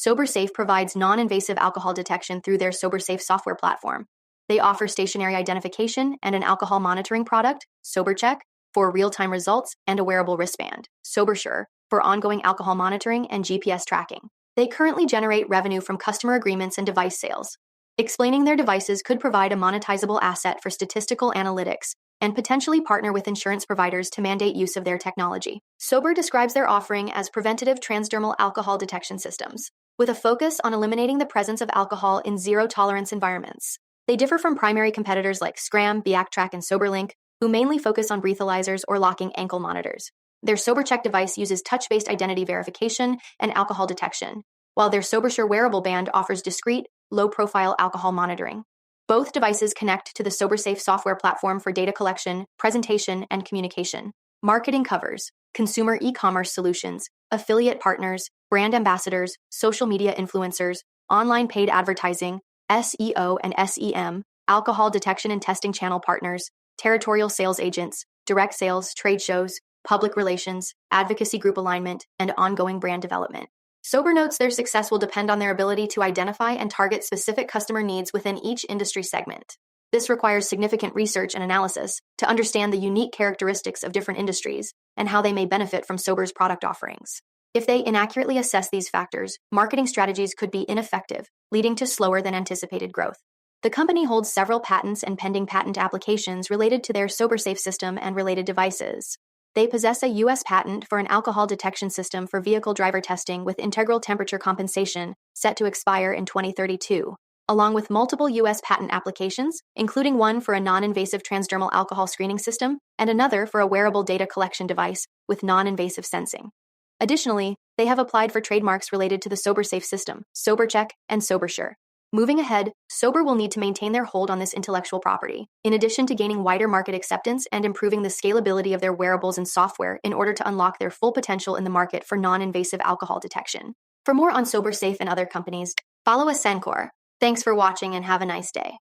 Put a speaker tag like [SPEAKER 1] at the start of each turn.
[SPEAKER 1] SoberSafe provides non-invasive alcohol detection through their SoberSafe software platform. They offer stationary identification and an alcohol monitoring product, SoberCheck, for real-time results and a wearable wristband, SoberSure, for ongoing alcohol monitoring and GPS tracking. They currently generate revenue from customer agreements and device sales. Explaining their devices could provide a monetizable asset for statistical analytics and potentially partner with insurance providers to mandate use of their technology. Sobr describes their offering as preventative transdermal alcohol detection systems, with a focus on eliminating the presence of alcohol in zero-tolerance environments. They differ from primary competitors like Scram, Beactrack, and SoberLink, who mainly focus on breathalyzers or locking ankle monitors. Their SoberCheck device uses touch-based identity verification and alcohol detection, while their SoberSure wearable band offers discrete, low-profile alcohol monitoring. Both devices connect to the SoberSafe software platform for data collection, presentation, and communication. Marketing covers consumer e-commerce solutions, affiliate partners, brand ambassadors, social media influencers, online paid advertising, SEO and SEM, alcohol detection and testing channel partners, territorial sales agents, direct sales, trade shows, public relations, advocacy group alignment, and ongoing brand development. Sobr notes their success will depend on their ability to identify and target specific customer needs within each industry segment. This requires significant research and analysis to understand the unique characteristics of different industries and how they may benefit from Sober's product offerings. If they inaccurately assess these factors, marketing strategies could be ineffective, leading to slower than anticipated growth. The company holds several patents and pending patent applications related to their SoberSafe system and related devices. They possess a U.S. patent for an alcohol detection system for vehicle driver testing with integral temperature compensation set to expire in 2032, along with multiple U.S. patent applications, including one for a non-invasive transdermal alcohol screening system and another for a wearable data collection device with non-invasive sensing. Additionally, they have applied for trademarks related to the SoberSafe system, SoberCheck, and SoberSure. Moving ahead, Sobr will need to maintain their hold on this intellectual property, in addition to gaining wider market acceptance and improving the scalability of their wearables and software in order to unlock their full potential in the market for non-invasive alcohol detection. For more on SoberSafe and other companies, follow Ascencore. Thanks for watching and have a nice day.